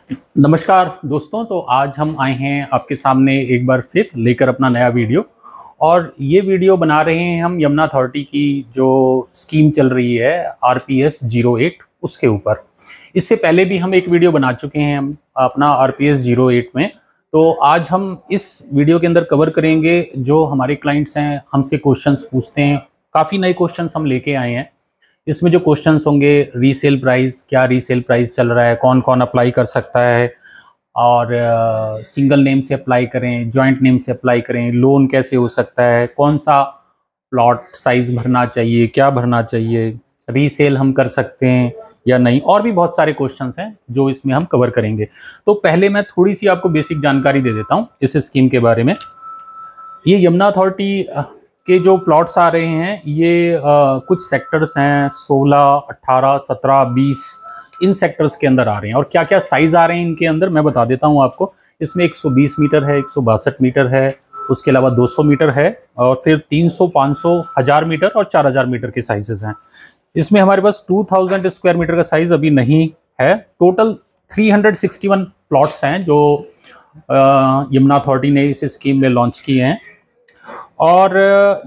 नमस्कार दोस्तों। तो आज हम आए हैं आपके सामने एक बार फिर लेकर अपना नया वीडियो। और ये वीडियो बना रहे हैं हम यमुना अथॉरिटी की जो स्कीम चल रही है RPS 08 उसके ऊपर। इससे पहले भी हम एक वीडियो बना चुके हैं हम अपना RPS 08 में। तो आज हम इस वीडियो के अंदर कवर करेंगे जो हमारे क्लाइंट्स हैं हमसे क्वेश्चंस पूछते हैं। काफ़ी नए क्वेश्चंस हम लेके आए हैं। इसमें जो क्वेश्चंस होंगे, रीसेल प्राइस, क्या रीसेल प्राइस चल रहा है, कौन कौन अप्लाई कर सकता है, और सिंगल नेम से अप्लाई करें, जॉइंट नेम से अप्लाई करें, लोन कैसे हो सकता है, कौन सा प्लॉट साइज भरना चाहिए, क्या भरना चाहिए, रीसेल हम कर सकते हैं या नहीं, और भी बहुत सारे क्वेश्चंस हैं जो इसमें हम कवर करेंगे। तो पहले मैं थोड़ी सी आपको बेसिक जानकारी दे देता हूँ इस स्कीम के बारे में। ये यमुना अथॉरिटी के जो प्लॉट्स आ रहे हैं ये कुछ सेक्टर्स हैं 16, 18, 17, 20 इन सेक्टर्स के अंदर आ रहे हैं। और क्या क्या साइज आ रहे हैं इनके अंदर मैं बता देता हूं आपको। इसमें 120 मीटर है, 162 मीटर है, उसके अलावा 200 मीटर है, और फिर 300, 500, 1000 मीटर और 4000 मीटर के साइजेस हैं। इसमें हमारे पास 2000 स्क्वायर मीटर का साइज अभी नहीं है। टोटल 361 प्लॉट्स हैं जो यमुना अथॉरिटी ने इस स्कीम में लॉन्च किए हैं। और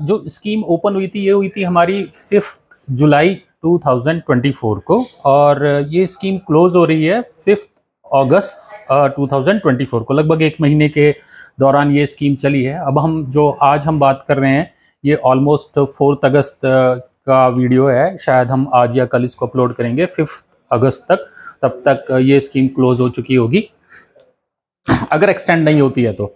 जो स्कीम ओपन हुई थी ये हुई थी हमारी 5 जुलाई 2024 को, और ये स्कीम क्लोज हो रही है 5 अगस्त 2024 को। लगभग एक महीने के दौरान ये स्कीम चली है। अब हम जो आज हम बात कर रहे हैं ये ऑलमोस्ट 4 अगस्त का वीडियो है। शायद हम आज या कल इसको अपलोड करेंगे 5 अगस्त तक। तब तक ये स्कीम क्लोज हो चुकी होगी अगर एक्सटेंड नहीं होती है तो।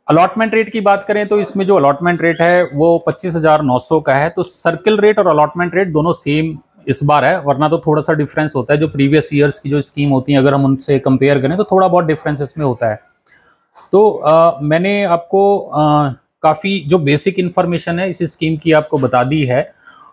अलॉटमेंट रेट की बात करें तो इसमें जो अलॉटमेंट रेट है वो 25,900 का है। तो सर्किल रेट और अलॉटमेंट रेट दोनों सेम इस बार है, वरना तो थोड़ा सा डिफरेंस होता है। जो प्रीवियस ईयर्स की जो स्कीम होती है अगर हम उनसे कंपेयर करें तो थोड़ा बहुत डिफरेंस इसमें होता है। तो मैंने आपको काफ़ी जो बेसिक इन्फॉर्मेशन है इस स्कीम की आपको बता दी है।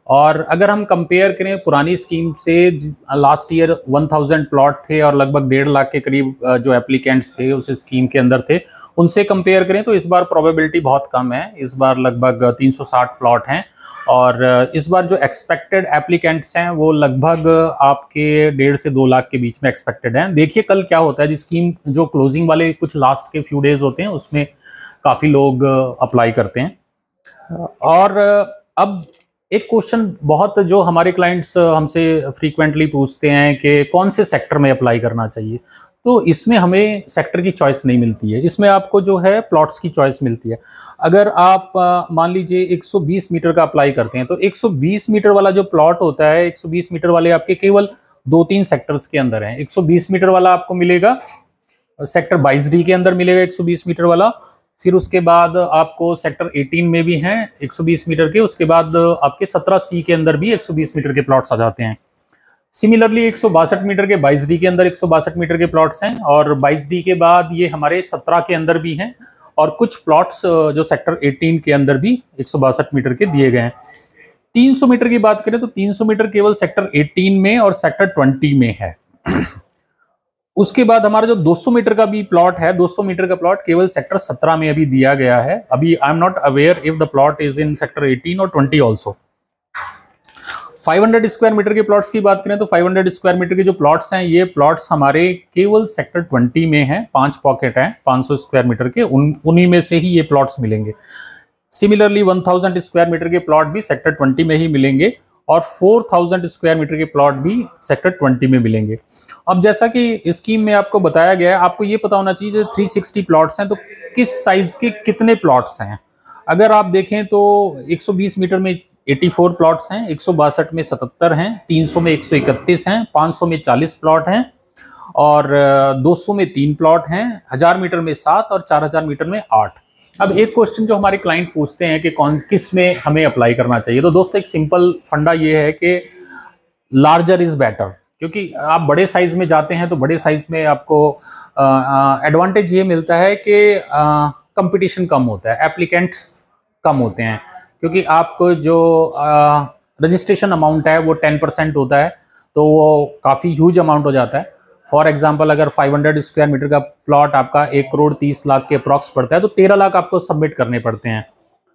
और अगर हम कंपेयर करें पुरानी स्कीम से, लास्ट ईयर 1000 प्लॉट थे और लगभग 1.5 लाख के करीब जो एप्लीकेंट्स थे उस स्कीम के अंदर थे, उनसे कंपेयर करें तो इस बार प्रोबेबिलिटी बहुत कम है। इस बार लगभग 360 प्लॉट हैं, और इस बार जो एक्सपेक्टेड एप्लीकेंट्स हैं वो लगभग आपके 1.5 से 2 लाख के बीच में एक्सपेक्टेड हैं। देखिए कल क्या होता है। जो स्कीम जो क्लोजिंग वाले कुछ लास्ट के फ्यू डेज होते हैं उसमें काफ़ी लोग अप्लाई करते हैं। और अब एक क्वेश्चन बहुत जो हमारे क्लाइंट्स हमसे फ्रीक्वेंटली पूछते हैं कि कौन से सेक्टर में अप्लाई करना चाहिए। तो इसमें हमें सेक्टर की चॉइस नहीं मिलती है, इसमें आपको जो है प्लॉट्स की चॉइस मिलती है। अगर आप मान लीजिए 120 मीटर का अप्लाई करते हैं तो 120 मीटर वाला जो प्लॉट होता है, 120 मीटर वाले आपके केवल 2-3 सेक्टर्स के अंदर हैं। 120 मीटर वाला आपको मिलेगा सेक्टर 22D के अंदर मिलेगा 120 मीटर वाला। फिर उसके बाद आपको सेक्टर 18 में भी हैं 120 मीटर के। उसके बाद आपके 17C के अंदर भी 120 मीटर के प्लॉट्स आ जाते हैं। सिमिलरली 162 मीटर के 22D के अंदर 162 मीटर के प्लॉट्स हैं, और 22D के बाद ये हमारे 17 के अंदर भी हैं, और कुछ प्लॉट्स जो सेक्टर 18 के अंदर भी 162 मीटर के दिए गए हैं। 300 मीटर की बात करें तो 300 मीटर केवल सेक्टर 18 में और सेक्टर 20 में है। उसके बाद हमारा जो 200 मीटर का भी प्लॉट है, 200 मीटर का प्लॉट केवल सेक्टर 17 में अभी दिया गया है। अभी I am not aware if the plot is in sector 18 और 20 ऑल्सो। 500 स्क्वायर मीटर के प्लॉट्स की बात करें तो 500 स्क्वायर मीटर के जो प्लॉट्स हैं ये प्लॉट्स हमारे केवल सेक्टर 20 में हैं। 5 पॉकेट हैं 500 स्क्वायर मीटर के, उन्हीं में से ही ये प्लॉट्स मिलेंगे। सिमिलरली 1000 स्क्वायर मीटर के प्लॉट भी सेक्टर 20 में ही मिलेंगे, और 4000 स्क्वायर मीटर के प्लॉट भी सेक्टर 20 में मिलेंगे। अब जैसा कि स्कीम में आपको बताया गया है, आपको ये पता होना चाहिए जो 360 प्लॉट्स हैं तो किस साइज के कितने प्लॉट्स हैं। अगर आप देखें तो 120 मीटर में 84 प्लॉट्स हैं, 162 में 77 हैं, 300 में 131 हैं, 500 में 40 प्लॉट हैं, और 200 में 3 प्लॉट हैं, 1000 मीटर में 7 और 4000 मीटर में 8। अब एक क्वेश्चन जो हमारे क्लाइंट पूछते हैं कि किस में हमें अप्लाई करना चाहिए, तो दोस्तों एक सिंपल फंडा ये है कि लार्जर इज बेटर। क्योंकि आप बड़े साइज में जाते हैं तो बड़े साइज में आपको एडवांटेज ये मिलता है कि कंपटीशन कम होता है, एप्लीकेंट्स कम होते हैं। क्योंकि आपको जो रजिस्ट्रेशन अमाउंट है वो 10% होता है, तो वो काफ़ी ह्यूज अमाउंट हो जाता है। फॉर एग्जांपल अगर 500 स्क्वायर मीटर का प्लॉट आपका 1,30,00,000 के अप्रॉक्स पड़ता है तो 13 लाख आपको सबमिट करने पड़ते हैं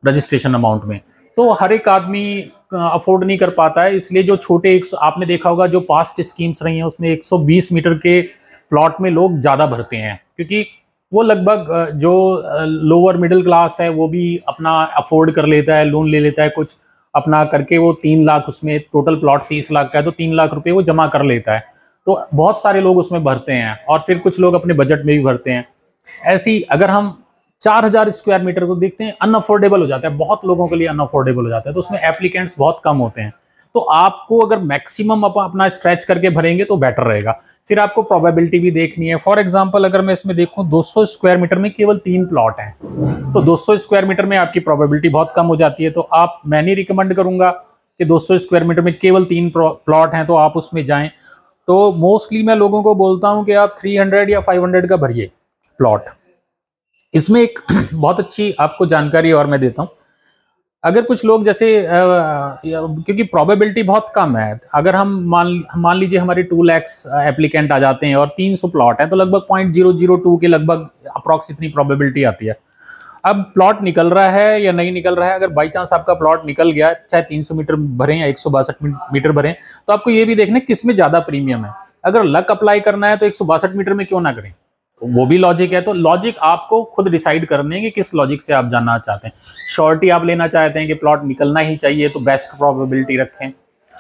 रजिस्ट्रेशन अमाउंट में। तो हर एक आदमी अफोर्ड नहीं कर पाता है, इसलिए जो छोटे आपने देखा होगा जो पास्ट स्कीम्स रही हैं उसमें 120 मीटर के प्लॉट में लोग ज़्यादा भरते हैं, क्योंकि वो लगभग जो लोअर मिडिल क्लास है वो भी अपना अफोर्ड कर लेता है, लोन ले लेता है कुछ अपना करके, वो 3 लाख, उसमें टोटल प्लॉट 30 लाख का है तो 3 लाख रुपए वो जमा कर लेता है। तो बहुत सारे लोग उसमें भरते हैं और फिर कुछ लोग अपने बजट में भी भरते हैं। ऐसी अगर हम 4000 स्क्वायर मीटर को देखते हैं, अनअफोर्डेबल हो जाता है, बहुत लोगों के लिए अनअफोर्डेबल हो जाता है, तो उसमें एप्लीकेंट्स बहुत कम होते हैं। तो आपको अगर मैक्सिमम अपना स्ट्रेच करके भरेंगे तो बेटर रहेगा। फिर आपको प्रोबेबिलिटी भी देखनी है। फॉर एग्जांपल अगर मैं इसमें देखूं 200 स्क्वायर मीटर में केवल 3 प्लॉट हैं, तो 200 स्क्वायर मीटर में आपकी प्रोबेबिलिटी बहुत कम हो जाती है। तो मैं नहीं रिकमेंड करूंगा कि 200 स्क्वायर मीटर में केवल 3 प्लॉट हैं तो आप उसमें जाएं। तो मोस्टली मैं लोगों को बोलता हूं कि आप 300 या 500 का भरिए प्लॉट। इसमें एक बहुत अच्छी आपको जानकारी और मैं देता हूं। अगर कुछ लोग जैसे क्योंकि प्रोबेबिलिटी बहुत कम है, अगर हम मान लीजिए हमारे 2 लाख एप्लीकेंट आ जाते हैं और 300 प्लॉट है तो लगभग 0.002 के लगभग अप्रॉक्स इतनी प्रोबेबिलिटी आती है। अब प्लॉट निकल रहा है या नहीं निकल रहा है, अगर बाई चांस आपका प्लॉट निकल गया, चाहे 300 मीटर भरें या 162 मीटर भरें, तो आपको ये भी देखना किस में ज्यादा प्रीमियम है। अगर लक अप्लाई करना है तो 162 मीटर में क्यों ना करें, वो भी लॉजिक है। तो लॉजिक आपको खुद डिसाइड करने हैं कि किस लॉजिक से आप जानना चाहते हैं। श्योरिटी आप लेना चाहते हैं कि प्लॉट निकलना ही चाहिए तो बेस्ट प्रोबेबिलिटी रखें।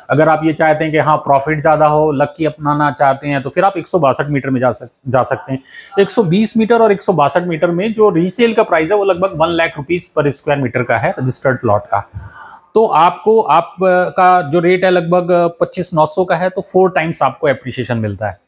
अगर आप ये चाहते हैं कि हाँ प्रॉफिट ज्यादा हो, लकी अपनाना चाहते हैं, तो फिर आप 162 मीटर में जा सकते हैं। 120 मीटर और 162 मीटर में जो रीसेल का प्राइस है वो लगभग 1 लाख रुपीस पर स्क्वायर मीटर का है रजिस्टर्ड प्लॉट का। तो आपका जो रेट है लगभग 25,900 का है, तो 4 टाइम्स आपको एप्रिसिएशन मिलता है।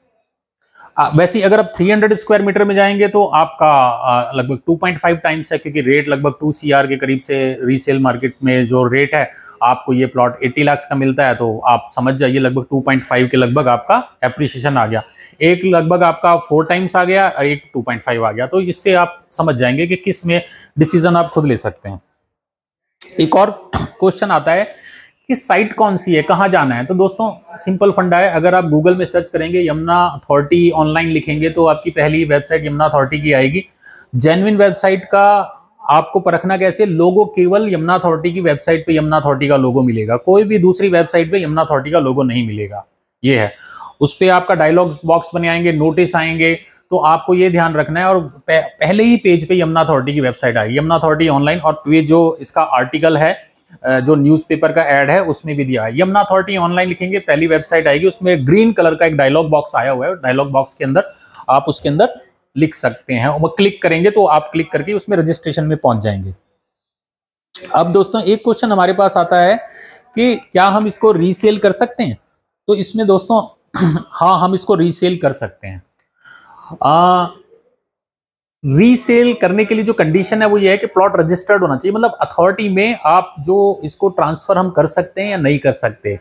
वैसे अगर आप 300 स्क्वायर मीटर में जाएंगे तो आपका लगभग 2.5 टाइम्स है, क्योंकि रेट लगभग 2 CR के करीब से रीसेल मार्केट में जो रेट है, आपको ये प्लॉट 80 लाख का मिलता है, तो आप समझ जाइए लगभग 2.5 के लगभग आपका एप्रिसिएशन आ गया। एक लगभग आपका 4 टाइम्स आ गया, एक 2.5 आ गया। तो इससे आप समझ जाएंगे कि किस में डिसीजन आप खुद ले सकते हैं। एक और क्वेश्चन आता है कि साइट कौन सी है, कहां जाना है। तो दोस्तों सिंपल फंडा है, अगर आप गूगल में सर्च करेंगे यमुना अथॉरिटी ऑनलाइन लिखेंगे तो आपकी पहली वेबसाइट यमुना अथॉरिटी की आएगी। जेन्युइन वेबसाइट का आपको परखना कैसे, लोगो केवल यमुना अथॉरिटी की वेबसाइट पे यमुना अथॉरिटी का लोगो मिलेगा, कोई भी दूसरी वेबसाइट पे यमुना अथॉरिटी का लोगो नहीं मिलेगा। ये है, उस पर आपका डायलॉग बॉक्स बने आएंगे, नोटिस आएंगे, तो आपको ये ध्यान रखना है। और पहले ही पेज पे यमुना अथॉरिटी की वेबसाइट आएगी, यमुना अथॉरिटी ऑनलाइन, और ये जो इसका आर्टिकल है, जो न्यूज़पेपर का ऐड है उसमें भी दिया है। यमुना अथॉरिटी ऑनलाइन लिखेंगे, पहली वेबसाइट आएगी, उसमें ग्रीन कलर का एक डायलॉग बॉक्स आया हुआ है। डायलॉग बॉक्स के अंदर आप उसके अंदर लिख सकते हैं, वो क्लिक करेंगे तो आप क्लिक करके उसमें रजिस्ट्रेशन में पहुंच जाएंगे। अब दोस्तों एक क्वेश्चन हमारे पास आता है कि क्या हम इसको रीसेल कर सकते हैं। तो इसमें दोस्तों हाँ, हम इसको रीसेल कर सकते हैं। रीसेल करने के लिए जो कंडीशन है वो ये है कि प्लॉट रजिस्टर्ड होना चाहिए, मतलब अथॉरिटी में आप जो इसको ट्रांसफर हम कर सकते हैं या नहीं कर सकते।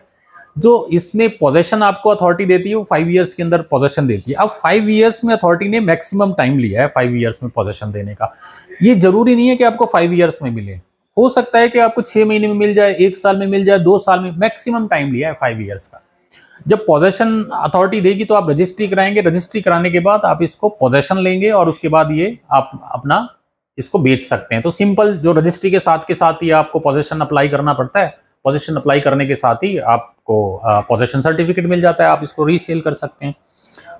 जो इसमें पोजेशन आपको अथॉरिटी देती है वो 5 इयर्स के अंदर पोजेशन देती है। अब 5 इयर्स में अथॉरिटी ने मैक्सिमम टाइम लिया है 5 इयर्स में पोजेशन देने का। ये जरूरी नहीं है कि आपको 5 इयर्स में मिले, हो सकता है कि आपको 6 महीने में मिल जाए, 1 साल में मिल जाए, 2 साल में, मैक्सिमम टाइम लिया है 5 इयर्स का। जब पोजेशन अथॉरिटी देगी तो आप रजिस्ट्री कराएंगे, रजिस्ट्री कराने के बाद आप इसको पोजेशन लेंगे और उसके बाद ये आप अपना इसको बेच सकते हैं। तो सिंपल, जो रजिस्ट्री के साथ ही आपको पोजेशन अप्लाई करना पड़ता है, पोजेशन अप्लाई करने के साथ ही आपको पोजेशन सर्टिफिकेट मिल जाता है, आप इसको रीसेल कर सकते हैं।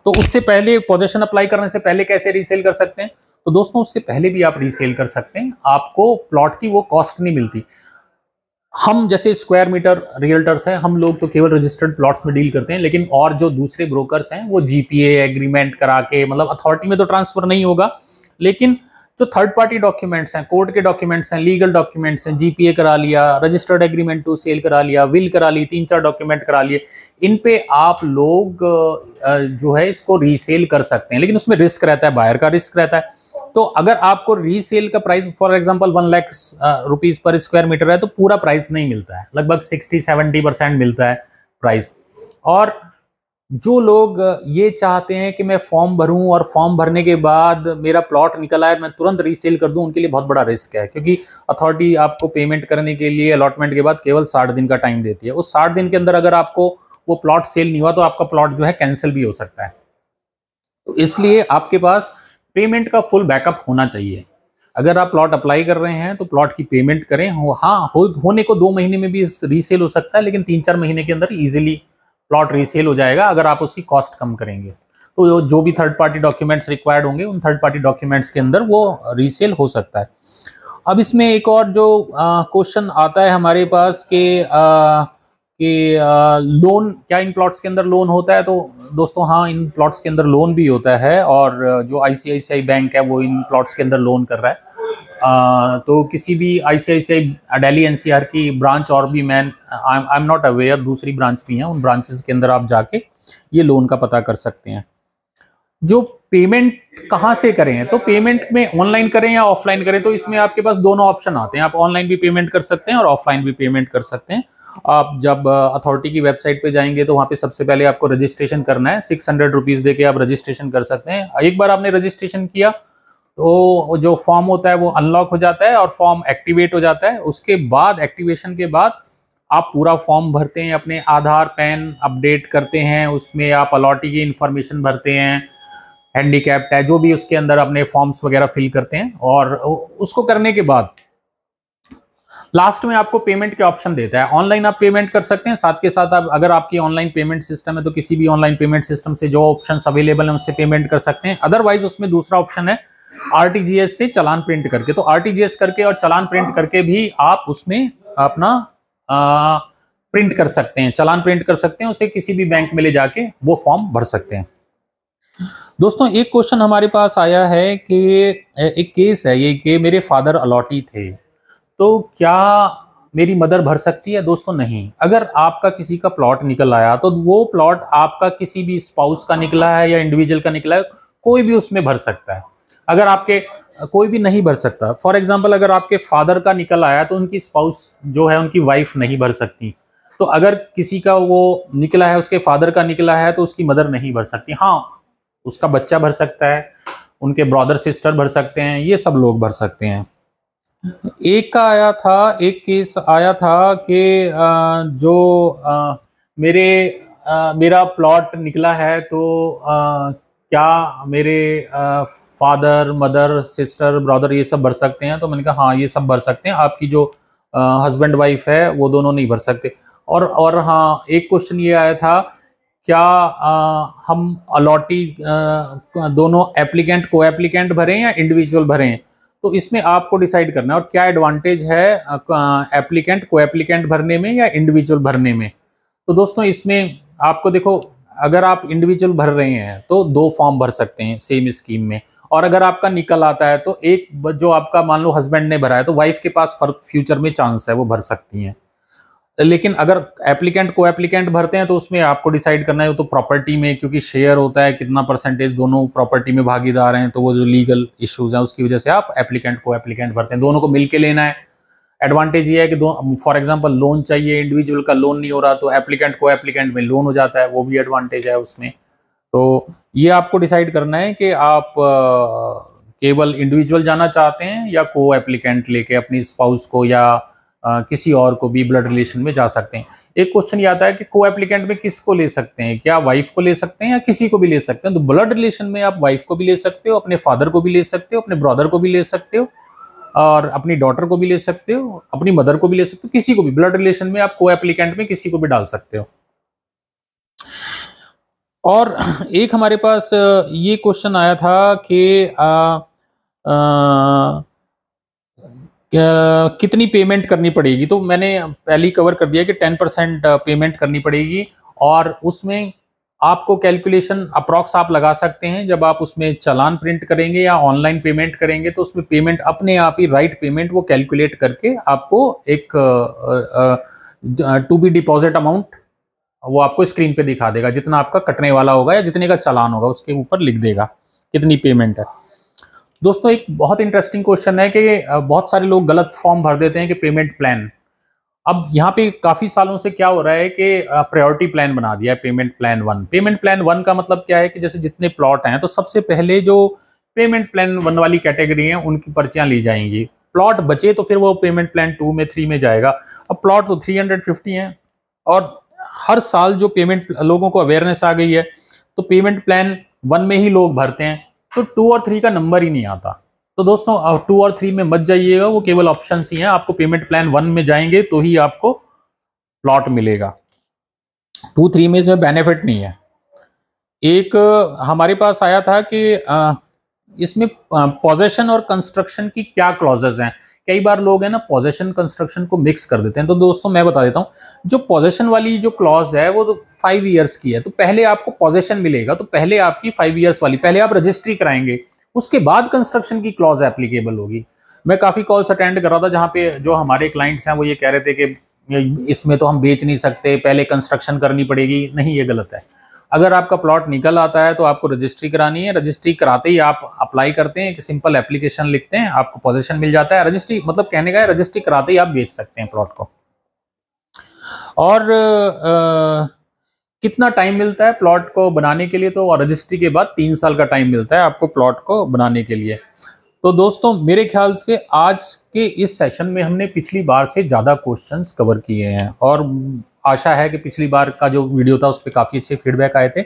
तो उससे पहले, पोजेशन अप्लाई करने से पहले कैसे रीसेल कर सकते हैं, तो दोस्तों उससे पहले भी आप रीसेल कर सकते हैं, आपको प्लॉट की वो कॉस्ट नहीं मिलती। हम जैसे स्क्वायर मीटर रियल्टर्स हैं, हम लोग तो केवल रजिस्टर्ड प्लॉट्स में डील करते हैं, लेकिन और जो दूसरे ब्रोकर्स हैं वो जीपीए एग्रीमेंट करा के, मतलब अथॉरिटी में तो ट्रांसफर नहीं होगा, लेकिन जो थर्ड पार्टी डॉक्यूमेंट्स हैं, कोर्ट के डॉक्यूमेंट्स हैं, लीगल डॉक्यूमेंट्स हैं, जीपीए करा लिया, रजिस्टर्ड एग्रीमेंट टू सेल करा लिया, विल करा ली, 3-4 डॉक्यूमेंट करा लिए, इन पे आप लोग जो है इसको रीसेल कर सकते हैं। लेकिन उसमें रिस्क रहता है, बायर का रिस्क रहता है। तो अगर आपको रीसेल का price for example 1 lakh rupees पर स्क्वायर मीटर है तो पूरा प्राइस नहीं मिलता है, लगभग 60-70% मिलता है प्राइस। और जो लोग ये चाहते हैं कि मैं फॉर्म भरूं और फॉर्म भरने के बाद मेरा प्लॉट निकल आए, मैं तुरंत रीसेल कर दूं, उनके लिए बहुत बड़ा रिस्क है, क्योंकि अथॉरिटी आपको पेमेंट करने के लिए अलॉटमेंट के बाद केवल 60 दिन का टाइम देती है। उस 60 दिन के अंदर अगर आपको वो प्लॉट सेल नहीं हुआ तो आपका प्लॉट जो है कैंसिल भी हो सकता है। तो इसलिए आपके पास पेमेंट का फुल बैकअप होना चाहिए। अगर आप प्लॉट अप्लाई कर रहे हैं तो प्लॉट की पेमेंट करें। होने को 2 महीने में भी रीसेल हो सकता है, लेकिन 3-4 महीने के अंदर इजीली प्लॉट रीसेल हो जाएगा अगर आप उसकी कॉस्ट कम करेंगे। तो जो भी थर्ड पार्टी डॉक्यूमेंट्स रिक्वायर्ड होंगे उन थर्ड पार्टी डॉक्यूमेंट्स के अंदर वो रीसेल हो सकता है। अब इसमें एक और जो क्वेश्चन आता है हमारे पास कि लोन क्या इन प्लॉट्स के अंदर लोन होता है, तो दोस्तों हाँ, इन प्लॉट्स के अंदर लोन भी होता है और जो ICICI बैंक है वो इन प्लॉट्स के अंदर लोन कर रहा है। तो किसी भी ICICI दिल्ली NCR की ब्रांच और भी आई एम नॉट अवेयर दूसरी ब्रांच भी हैं, उन ब्रांचेस के अंदर आप जाके ये लोन का पता कर सकते हैं। जो पेमेंट कहाँ से करें, तो पेमेंट में ऑनलाइन करें या ऑफलाइन करें, तो इसमें आपके पास दोनों ऑप्शन आते हैं। आप ऑनलाइन भी पेमेंट कर सकते हैं और ऑफलाइन भी पेमेंट कर सकते हैं। आप जब अथॉरिटी की वेबसाइट पे जाएंगे तो वहाँ पे सबसे पहले आपको रजिस्ट्रेशन करना है। 600 रुपीज़ दे के आप रजिस्ट्रेशन कर सकते हैं। एक बार आपने रजिस्ट्रेशन किया तो जो फॉर्म होता है वो अनलॉक हो जाता है और फॉर्म एक्टिवेट हो जाता है। उसके बाद एक्टिवेशन के बाद आप पूरा फॉर्म भरते हैं, अपने आधार पैन अपडेट करते हैं, उसमें आप अलॉटी की इंफॉर्मेशन भरते हैं, हैंडीकैप्ड है जो भी उसके अंदर अपने फॉर्म्स वगैरह फिल करते हैं। और उसको करने के बाद लास्ट में आपको पेमेंट के ऑप्शन देता है। ऑनलाइन आप पेमेंट कर सकते हैं, साथ के साथ आप अगर आपकी ऑनलाइन पेमेंट सिस्टम है तो किसी भी ऑनलाइन पेमेंट सिस्टम से जो ऑप्शंस अवेलेबल हैं उससे पेमेंट कर सकते हैं। अदरवाइज उसमें दूसरा ऑप्शन है RTGS से चालान प्रिंट करके। तो RTGS करके और चालान प्रिंट करके भी आप उसमें अपना प्रिंट कर सकते हैं, चालान प्रिंट कर सकते हैं, उसे किसी भी बैंक में ले जाके वो फॉर्म भर सकते हैं। दोस्तों एक क्वेश्चन हमारे पास आया है कि एक केस है ये कि मेरे फादर अलॉटी थे, तो क्या मेरी मदर भर सकती है? दोस्तों नहीं। अगर आपका किसी का प्लॉट निकल आया तो वो प्लॉट आपका किसी भी स्पाउस का निकला है या इंडिविजुअल का निकला है, कोई भी उसमें भर सकता है। अगर आपके कोई भी नहीं भर सकता, फॉर एग्जाम्पल अगर आपके फादर का निकल आया तो उनकी स्पाउस जो है उनकी वाइफ नहीं भर सकती। तो अगर किसी का वो निकला है, उसके फादर का निकला है, तो उसकी मदर नहीं भर सकती। हाँ, उसका बच्चा भर सकता है, उनके ब्रदर सिस्टर भर सकते हैं, ये सब लोग भर सकते हैं। एक का आया था, एक केस आया था कि मेरा प्लॉट निकला है तो क्या मेरे फादर मदर सिस्टर ब्रदर ये सब भर सकते हैं? तो मैंने कहा हाँ, ये सब भर सकते हैं। आपकी जो हस्बैंड वाइफ है वो दोनों नहीं भर सकते। और हाँ, एक क्वेश्चन ये आया था, क्या हम अलॉटी दोनों एप्लीकेंट को एप्लीकेंट भरें या इंडिविजुअल भरें? तो इसमें आपको डिसाइड करना है और क्या एडवांटेज है एप्लीकेंट को एप्लीकेंट भरने में या इंडिविजुअल भरने में। तो दोस्तों इसमें आपको देखो, अगर आप इंडिविजुअल भर रहे हैं तो 2 फॉर्म भर सकते हैं सेम स्कीम में, और अगर आपका निकल आता है तो एक जो आपका मान लो हस्बैंड ने भरा है तो वाइफ के पास फ्यूचर में चांस है वो भर सकती हैं। लेकिन अगर एप्लीकेंट को एप्लीकेंट भरते हैं तो उसमें आपको डिसाइड करना है, तो प्रॉपर्टी में क्योंकि शेयर होता है, कितना परसेंटेज दोनों प्रॉपर्टी में भागीदार हैं, तो वो जो लीगल इश्यूज हैं उसकी वजह से आप एप्लीकेंट को एप्लीकेंट भरते हैं। दोनों को मिलके लेना है। एडवांटेज ये है कि फॉर एग्जांपल लोन चाहिए, इंडिविजुअल का लोन नहीं हो रहा तो एप्लीकेंट को एप्लीकेंट में लोन हो जाता है, वो भी एडवांटेज है उसमें। तो ये आपको डिसाइड करना है कि आप केवल इंडिविजुअल जाना चाहते हैं या को एप्लीकेंट लेके अपनी स्पाउस को या किसी और को भी ब्लड रिलेशन में जा सकते हैं। एक क्वेश्चन ये आता है कि को एप्लीकेंट में किसको ले सकते हैं, क्या वाइफ को ले सकते हैं या किसी को भी ले सकते हैं? तो ब्लड रिलेशन में आप वाइफ को भी ले सकते हो, अपने फादर को भी ले सकते हो, अपने ब्रदर को भी ले सकते हो, और अपनी डॉटर को भी ले सकते हो, अपनी मदर को भी ले सकते हो, किसी को भी ब्लड रिलेशन में आप को एप्लीकेंट में किसी को भी डाल सकते हो। और एक हमारे पास ये क्वेश्चन आया था कि कितनी पेमेंट करनी पड़ेगी? तो मैंने पहले ही कवर कर दिया कि 10% पेमेंट करनी पड़ेगी, और उसमें आपको कैलकुलेशन अप्रॉक्स आप लगा सकते हैं। जब आप उसमें चालान प्रिंट करेंगे या ऑनलाइन पेमेंट करेंगे तो उसमें पेमेंट अपने आप ही राइट पेमेंट वो कैलकुलेट करके आपको एक टू बी डिपॉजिट अमाउंट वो आपको स्क्रीन पे दिखा देगा, जितना आपका कटने वाला होगा या जितने का चालान होगा उसके ऊपर लिख देगा कितनी पेमेंट है। दोस्तों एक बहुत इंटरेस्टिंग क्वेश्चन है कि बहुत सारे लोग गलत फॉर्म भर देते हैं कि पेमेंट प्लान। अब यहाँ पे काफी सालों से क्या हो रहा है कि प्रायोरिटी प्लान बना दिया है पेमेंट प्लान 1। पेमेंट प्लान 1 का मतलब क्या है कि जैसे जितने प्लॉट हैं तो सबसे पहले जो पेमेंट प्लान 1 वाली कैटेगरी है उनकी पर्चियां ली जाएंगी। प्लॉट बचे तो फिर वो पेमेंट प्लान 2 में 3 में जाएगा। अब प्लॉट तो 350 हैं और हर साल जो पेमेंट लोगों को अवेयरनेस आ गई है तो पेमेंट प्लान 1 में ही लोग भरते हैं, तो 2 और 3 का नंबर ही नहीं आता। तो दोस्तों 2 और 3 में मत जाइएगा, वो केवल ऑप्शंस ही हैं। आपको पेमेंट प्लान 1 में जाएंगे तो ही आपको प्लॉट मिलेगा, 2 3 में इसमें बेनिफिट नहीं है। एक हमारे पास आया था कि इसमें पोजेशन और कंस्ट्रक्शन की क्या क्लॉजेज हैं। कई बार लोग हैं ना पोजेशन कंस्ट्रक्शन को मिक्स कर देते हैं। तो दोस्तों मैं बता देता हूँ, जो पोजेशन वाली जो क्लॉज है वो तो 5 ईयर्स की है। तो पहले आपको पोजेशन मिलेगा, तो पहले आपकी 5 ईयर्स वाली, पहले आप रजिस्ट्री कराएंगे, उसके बाद कंस्ट्रक्शन की क्लॉज एप्लीकेबल होगी। मैं काफी कॉल्स अटेंड कर रहा था जहाँ पे जो हमारे क्लाइंट्स हैं वो ये कह रहे थे कि इसमें तो हम बेच नहीं सकते, पहले कंस्ट्रक्शन करनी पड़ेगी। नहीं, ये गलत है। अगर आपका प्लॉट निकल आता है तो आपको रजिस्ट्री करानी है। रजिस्ट्री कराते ही आप अप्लाई करते हैं, एक सिंपल एप्लीकेशन लिखते हैं, आपको पोजीशन मिल जाता है। रजिस्ट्री मतलब कहने का है, रजिस्ट्री कराते ही आप बेच सकते हैं प्लॉट को। और कितना टाइम मिलता है प्लॉट को बनाने के लिए? तो रजिस्ट्री के बाद 3 साल का टाइम मिलता है आपको प्लॉट को बनाने के लिए। तो दोस्तों मेरे ख्याल से आज के इस सेशन में हमने पिछली बार से ज़्यादा क्वेश्चंस कवर किए हैं, और आशा है कि पिछली बार का जो वीडियो था उस पर काफ़ी अच्छे फीडबैक आए थे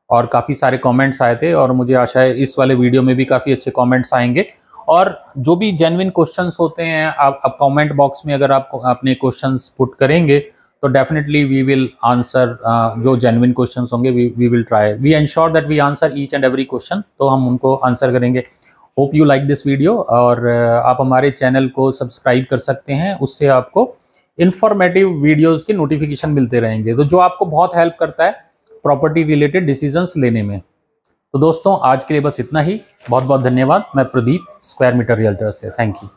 और काफ़ी सारे कमेंट्स आए थे, और मुझे आशा है इस वाले वीडियो में भी काफ़ी अच्छे कमेंट्स आएंगे। और जो भी जेन्युइन क्वेश्चंस होते हैं, आप कमेंट बॉक्स में अगर आप अपने क्वेश्चंस पुट करेंगे तो डेफिनेटली वी विल आंसर। जो जेन्युइन क्वेश्चंस होंगे we will try, we ensure that we answer each and every question, तो हम उनको आंसर करेंगे। Hope you like this video, और आप हमारे चैनल को सब्सक्राइब कर सकते हैं, उससे आपको इंफॉर्मेटिव वीडियोस के नोटिफिकेशन मिलते रहेंगे, तो जो आपको बहुत हेल्प करता है प्रॉपर्टी रिलेटेड डिसीजंस लेने में। तो दोस्तों आज के लिए बस इतना ही। बहुत बहुत धन्यवाद। मैं प्रदीप, स्क्वायर मीटर रियल्टर से। Thank you.